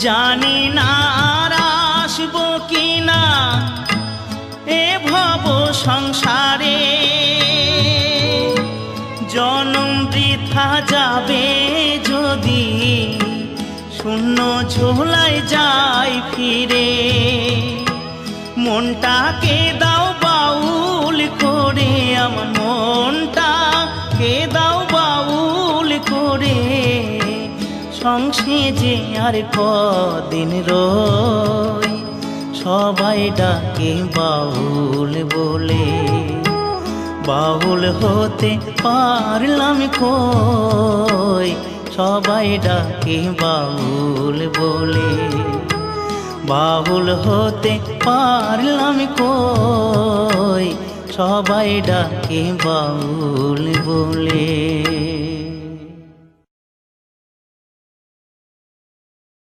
জানি না আর আসবো কিনা এ ভব সংসারে, জনম বৃথা যাবে যদি শূন্য ঝোলায় যাই ফিরে। মনটাকে দাও বাউল করে, আমার মনটাকে দাও বাউল করে, সংসে যে আর কদিন রই, সবাই ডাকে বাউল বলে। বাউল হতে পারলাম কই, সবাই ডাকে বাউল বলে। বাউল হতে পারলাম কই, সবাই ডাকে বাউল বলে।